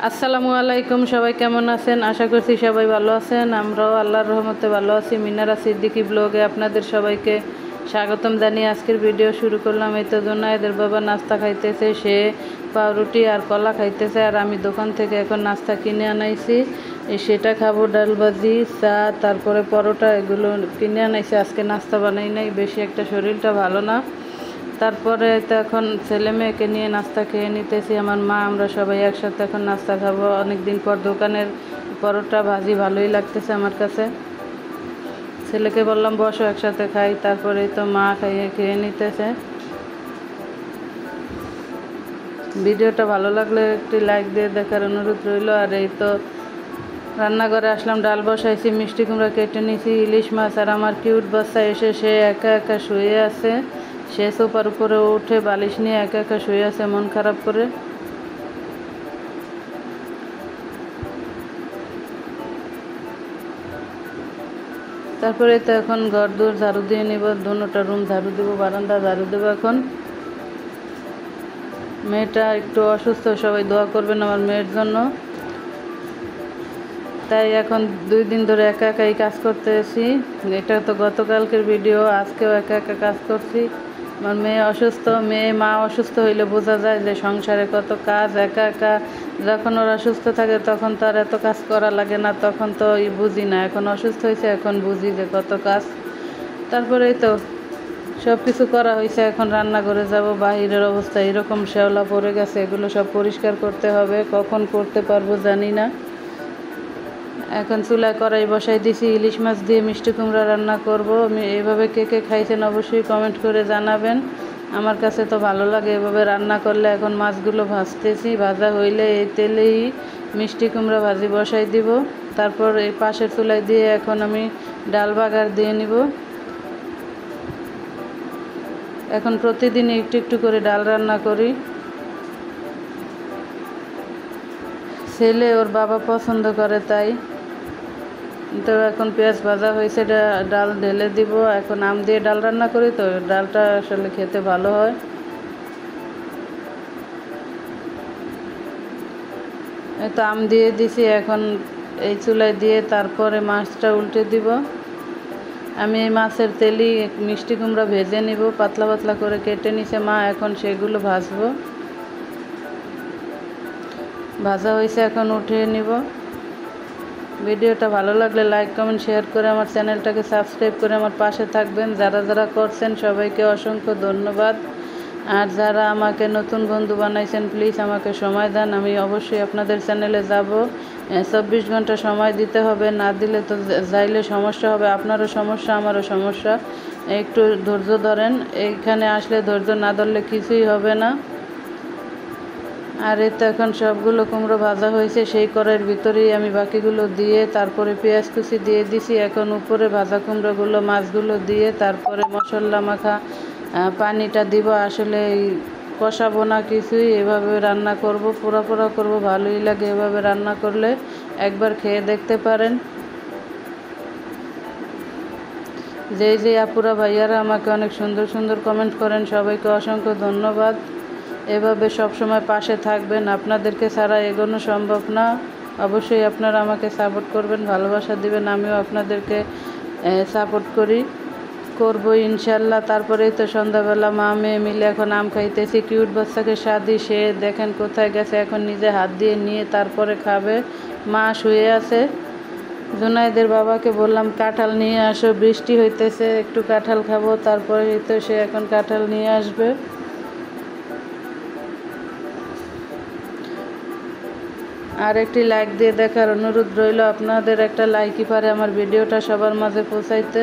আসসালামু আলাইকুম, সবাই কেমন আছেন? আশা করছি সবাই ভালো আছেন। আমরাও আল্লাহর রহমতে ভালো আছি। মিনারা সিদ্দিকী ব্লগে আপনাদের সবাইকে স্বাগতম জানিয়ে আজকের ভিডিও শুরু করলাম। এই তো এদের বাবা নাস্তা খাইতেছে, সে পাউরুটি আর কলা খাইতেছে, আর আমি দোকান থেকে এখন নাস্তা কিনে আনাইছি, সেটা খাবো। ডাল ভাজি, চা, তারপরে পরোটা, এগুলো কিনে আনাইছি। আজকে নাস্তা বানাই নাই, বেশি একটা শরীরটা ভালো না। তারপরে তো এখন ছেলে মেয়েকে নিয়ে নাস্তা খেয়ে নিতেছি, আমার মা, আমরা সবাই একসাথে এখন নাস্তা খাবো। অনেক দিন পর দোকানের পরোটা ভাজি ভালোই লাগতেছে আমার কাছে। ছেলেকে বললাম বসো একসাথে খাই, তারপরে তো মা খেয়ে নিতেছে। ভিডিওটা ভালো লাগলে একটি লাইক দিয়ে দেখার অনুরোধ রইল। আর এই তো রান্নাঘরে আসলাম, ডাল বসাইছি, মিষ্টি কুমড়া কেটে নিয়েছি, ইলিশ মাছ, আর আমার কিউট বাচ্চা এসে সে একা একা শুয়ে আছে। সে সোফার উপরে উঠে বালিশ নিয়ে একা একা শুয়ে আছে মন খারাপ করে। তারপরে তো এখন ঘর দূর ঝাড়ু দিয়ে নিব, দুটা রুম ঝাড়ু দেবো, বারান্দা ঝাড়ু দেবো। এখন মেয়েটা একটু অসুস্থ, সবাই দোয়া করবেন আমার মেয়ের জন্য। তাই এখন 2 দিন ধরে একা একাই কাজ করতেছি। এটা তো গতকালকের ভিডিও, আজকেও একা একা কাজ করছি। আমার মেয়ে অসুস্থ, মা অসুস্থ হইলে বোঝা যায় যে সংসারে কত কাজ। একা একা যখন ওরা সুস্থ থাকে তখন তো আর এত কাজ করা লাগে না, তখন তো বুঝি না। এখন অসুস্থ হয়েছে, এখন বুঝি যে কত কাজ। তারপরেই তো সব কিছু করা হয়েছে, এখন রান্নাঘরে যাব। বাহিরের অবস্থা এরকম শ্যাওলা পড়ে গেছে, এগুলো সব পরিষ্কার করতে হবে, কখন করতে পারবো জানি না। এখন চুলায় কড়াই বসাই দিছি, ইলিশ মাছ দিয়ে মিষ্টি কুমড়া রান্না করব। আমি এভাবে কে কে খাইছেন অবশ্যই কমেন্ট করে জানাবেন। আমার কাছে তো ভালো লাগে এভাবে রান্না করলে। এখন মাছগুলো ভাজতেছি, ভাজা হইলে এই তেলেই মিষ্টি কুমড়া ভাজি বসাই দিব। তারপর এই পাশের চুলায় দিয়ে এখন আমি ডাল বাগার দিয়ে নিব। এখন প্রতিদিন একটু একটু করে ডাল রান্না করি। ছেলে ওর বাবা পছন্দ করে, তাই তো এখন পেঁয়াজ ভাজা হয়েছে, ডাল ঢেলে দিব। এখন আম দিয়ে ডাল রান্না করি, তো ডালটা আসলে খেতে ভালো হয়। এই তো আম দিয়ে দিছি, এখন এই চুলায় দিয়ে তারপরে মাছটা উল্টে দিব। আমি এই মাছের তেলই মিষ্টি কুমড়া ভেজে নিব, পাতলা পাতলা করে কেটে নিছে মা, এখন সেগুলো ভাজবো। ভাজা হয়েছে, এখন উঠিয়ে নিব। ভিডিওটা ভালো লাগলে লাইক কমেন্ট শেয়ার করে আমার চ্যানেলটাকে সাবস্ক্রাইব করে আমার পাশে থাকবেন। যারা যারা করছেন সবাইকে অসংখ্য ধন্যবাদ। আর যারা আমাকে নতুন বন্ধু বানাইছেন, প্লিজ আমাকে সময় দেন, আমি অবশ্যই আপনাদের চ্যানেলে যাব। 24 ঘন্টা সময় দিতে হবে, না দিলে তো যাইলে সমস্যা হবে। আপনারও সমস্যা, আমারও সমস্যা, একটু ধৈর্য ধরেন। এইখানে আসলে ধৈর্য না ধরলে কিছুই হবে না। আর এই তো এখন সবগুলো কুমড়ো ভাজা হয়েছে, সেই কড়াইয়ের ভিতরেই আমি বাকিগুলো দিয়ে তারপরে পেঁয়াজ কুচি দিয়ে দিছি। এখন উপরে ভাজা কুমড়োগুলো মাছগুলো দিয়ে তারপরে মশলা মাখা পানিটা দিব। আসলে কষাবো না কিছুই, এভাবে রান্না করব, পোড়া পোড়া করবো, ভালোই লাগে এভাবে রান্না করলে। একবার খেয়ে দেখতে পারেন। যে আপুরা ভাইয়ারা আমাকে অনেক সুন্দর সুন্দর কমেন্ট করেন, সবাইকে অসংখ্য ধন্যবাদ। এভাবে সব সময় পাশে থাকবেন, আপনাদেরকে ছাড়া এগোনো সম্ভব না। অবশ্যই আপনারা আমাকে সাপোর্ট করবেন, ভালোবাসা দিবেন, আমিও আপনাদেরকে সাপোর্ট করব ইনশাল্লাহ। তারপরেই তো সন্ধ্যাবেলা মা মেয়ে মিলে এখন আম খাইতেছি। কিউট বাচ্চাকে স্বাদই, সে দেখেন কোথায় গেছে, এখন নিজে হাত দিয়ে নিয়ে তারপরে খাবে। মা শুয়ে আছে। জুনাইদের বাবাকে বললাম কাঁঠাল নিয়ে আসো, বৃষ্টি হইতেছে, একটু কাঁঠাল খাবো। তারপরে তো সে এখন কাঁঠাল নিয়ে আসবে। আর একটি লাইক দিয়ে দেখার অনুরোধ রইল, আপনাদের একটা লাইকই পারে আমার ভিডিওটা সবার মাঝে পৌঁছাইতে।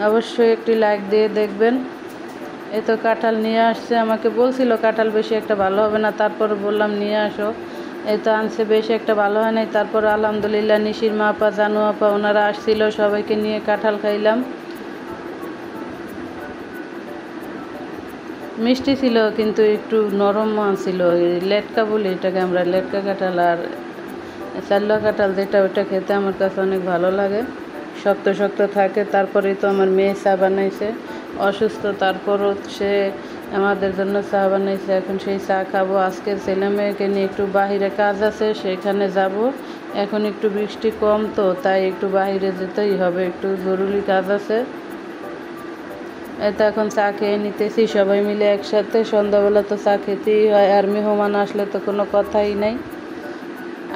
অবশ্যই একটি লাইক দিয়ে দেখবেন। এই তো কাঁঠাল নিয়ে আসছে, আমাকে বলছিল কাঁঠাল বেশি একটা ভালো হবে না, তারপর বললাম নিয়ে আসো। এই তো আনছে, বেশি একটা ভালো হয় নাই। তারপর আলহামদুলিল্লাহ নিশির মা আপা, জানু আপা, ওনারা আসছিল, সবাইকে নিয়ে কাঁঠাল খাইলাম। মিষ্টি ছিল কিন্তু একটু নরম ছিল, লেটকা বলি এটাকে আমরা, লেটকা কাঁঠাল। আর চাল্লা কাঁঠাল যেটা, ওটা খেতে আমার কাছে অনেক ভালো লাগে, শক্ত শক্ত থাকে। তারপরেই তো আমার মেয়ে চা বানাইছে, অসুস্থ, তারপরও সে আমাদের জন্য চা বানাইছে, এখন সেই চা খাবো। আজকে ছেলে মেয়েকে নিয়ে একটু বাহিরে কাজ আছে, সেখানে যাব। এখন একটু বৃষ্টি কম তো, তাই একটু বাহিরে যেতেই হবে, একটু জরুরি কাজ আছে। তো এখন চা খেয়ে নিতেছি সবাই মিলে একসাথে। সন্ধ্যাবেলা তো চা খেতেই হয়, আর মেহমান আসলে তো কোনো কথাই নাই।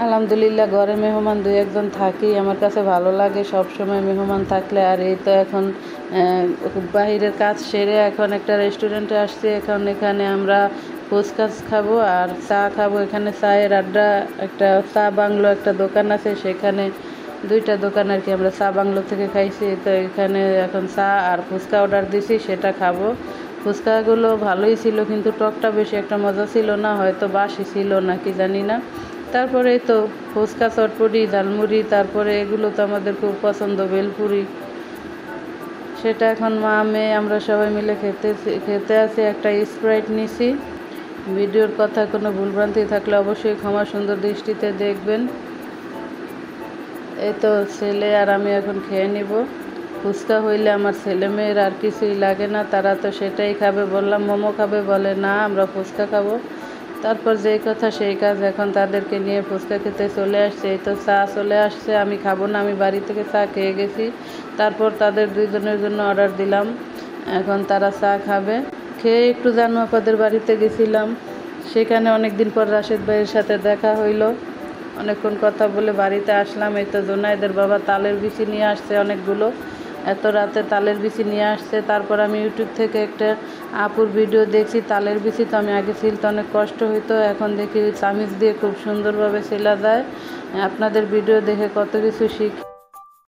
আলহামদুলিল্লাহ ঘরে মেহমান দুই একজন থাকেই, আমার কাছে ভালো লাগে সব সময় মেহমান থাকলে। আর এই তো এখন বাহিরের কাজ সেরে এখন একটা রেস্টুরেন্টে আসছি। এখন এখানে আমরা ফুচকা খাবো আর চা খাবো। এখানে চায়ের আড্ডা, একটা চা বাংলো একটা দোকান আছে, সেখানে দুইটা দোকান আর কি আমরা চা বাংলো থেকে খাইছি। তো এখানে এখন চা আর ফুচকা অর্ডার দিছি, সেটা খাবো। ফুচকাগুলো ভালোই ছিল, কিন্তু টকটা বেশি একটা মজা ছিল না, হয়তো বাসি ছিল না কি জানি না। তারপরে তো ফুচকা, চটপটি, ঝালমুড়ি, তারপরে এগুলো তো আমাদের খুব পছন্দ, বেলপুরি। সেটা এখন মা মেয়ে আমরা সবাই মিলে খেতে আসি। একটা স্প্রাইট নিছি। ভিডিওর কথা কোনো ভুলভ্রান্তি থাকলে অবশ্যই ক্ষমা সুন্দর দৃষ্টিতে দেখবেন। এই তো ছেলে আর আমি এখন খেয়ে নিব। ফুচকা হইলে আমার ছেলে মেয়ের আর কিছুই লাগে না, তারা তো সেটাই খাবে। বললাম মোমো খাবে, বলে না আমরা ফুচকা খাবো। তারপর যেই কথা সেই কাজ, এখন তাদেরকে নিয়ে ফুচকা খেতে চলে আসছে। এই তো চা চলে আসছে, আমি খাবো না, আমি বাড়ি থেকে চা খেয়ে গেছি। তারপর তাদের দুইজনের জন্য অর্ডার দিলাম, এখন তারা চা খাবে। খেয়ে একটু জানু আপাদের বাড়িতে গেছিলাম, সেখানে অনেক দিন পর রাশেদ ভাইয়ের সাথে দেখা হইলো। অনেকক্ষণ কথা বলে বাড়িতে আসলাম। এই তো জোনায়েদের বাবা তালের বিচি নিয়ে আসছে অনেকগুলো, এত রাতে তালের বিচি নিয়ে আসছে। তারপর আমি ইউটিউব থেকে একটা আপুর ভিডিও দেখছি তালের বিচি, তো আমি আগে ছিলতে অনেক কষ্ট হইতো, এখন দেখি চামিচ দিয়ে খুব সুন্দরভাবে ছেলা যায়। আপনাদের ভিডিও দেখে কত কিছু শিখি।